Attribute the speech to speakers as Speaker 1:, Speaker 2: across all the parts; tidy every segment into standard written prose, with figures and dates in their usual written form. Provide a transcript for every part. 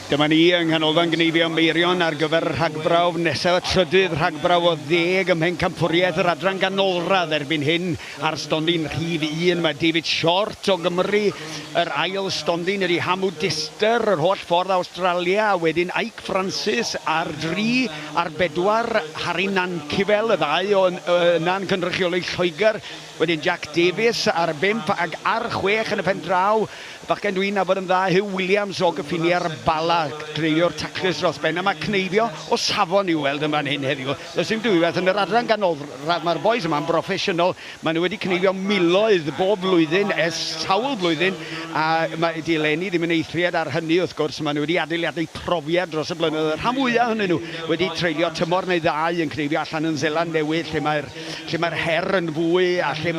Speaker 1: Dyma ni yng nghanolfan cneifio Meirion ar gyfer Rhagbrawf nesaf, y trydydd Rhagbrawf o 10 ym mhen campwriaeth yr adran ganolradd erbyn hyn ar stondin rhif 1. Mae David Short o Gymru, yr ail stondin ydy Hamw Dister, yr holl ffordd Awstralia, a wedyn Ike Francis ar 3, ar 4 Harry Nancifel, y ddau o yna'n cynrychiolwyr Lloegr, wedyn Jack Davies ar 5 ac ar 6 yn y pen draw. Bachgen dwi'n nabod yn dda, Hugh Williams o gyffiniau'r Bala, treulio'r taclus dros ben. A mae cneifio o safon i'w weld yma'n hyn heddiw. Does dim dwywaith yn yr adran ganolradd. Mae'r boys yma'n broffesiynol. Maen nhw wedi cneifio miloedd bob blwyddyn, sawl blwyddyn. A mae dileni ddim yn eithriad ar hynny wrth gwrs. Maen nhw wedi adeiladu profiad dros y blynyddoedd. Rhan fwyaf hynny nhw wedi treulio tymor neu ddau yn cneifio allan yn Seland Newydd, lle mae'r her yn fwy a lle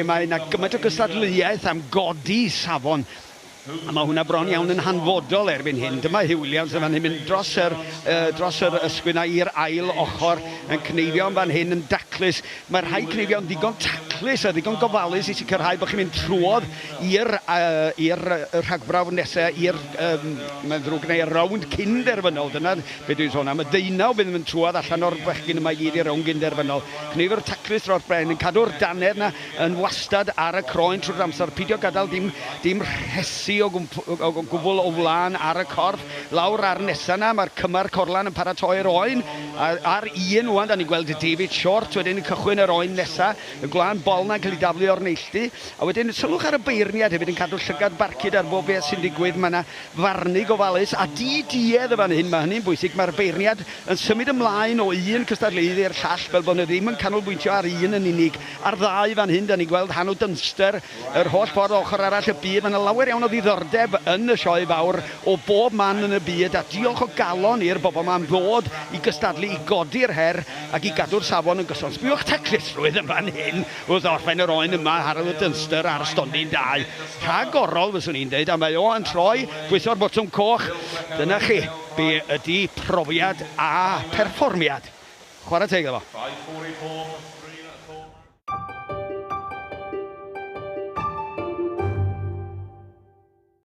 Speaker 1: mae yna gymaint o gystadleuaeth am godi safon. A mae hwnna bron iawn yn hanfodol erbyn hyn. Dyma Hugh Williams yn mynd dros yr ysgwynna i'r ail ochr yn cneifio yn fan hyn yn daclus. Mae'r rhai cneifio yn ddigon taclus a ddigon gofalus i sicrhau bod chi'n mynd trwodd i'r Rhagbrawf nesaf, mae'n ddrwg neu rownd cynderfynol. Dyna beth dwi'n sôn am. Y deunaw bydd yn mynd trwodd allan o'r bechgyn yma i gyd i'r rownd cynderfynol. Cneifio'r taclus dros bren yn cadw'r danedd yna yn wastad ar y croen trwy'r amser. Pidio gadael dim rhesi o gwbl o flaen ar y corff. Lawr ar nesa yna, mae'r cymar corlan yn paratoi'r oen. Ar un wan, da ni'n gweld David Short, wedyn yn cychwyn yr oen nesa. Y gwlan bol na'n cael ei daflu o'r neilltu. A wedyn sylwch ar y beirniad hefyd yn cadw llygad barcud ar bob beth sy'n digwydd. Mae yna farnu gofalus a di-diedd y fan hyn. Mae hynny'n bwysig. Mae'r beirniad yn symud ymlaen o un cystadleiddi i'r llall fel bod nhw ddim yn canolbwyntio ar un yn unig. Ar ddau fan hyn, da ni'n gweld Hanw Dunster, yr holl ffordd ochr arall y byd. Mae yna lawer iawn o ddiddordeb yn y sioe fawr o bob man yn y byd, a diolch o galon i'r bobl ma'n ddod i gystadlu, i godi'r her ac i gadw'r safon yn gyson. Sbiwch taclusrwydd yn fan hyn wrth orffen yr oen yma, Harold Dunster ar stondin 2. Rhagorol fyswn i'n dweud, a mae o yn troi, pwyso'r botwm coch. Dyna chi, be ydy profiad a perfformiad. Chwarae teg efo.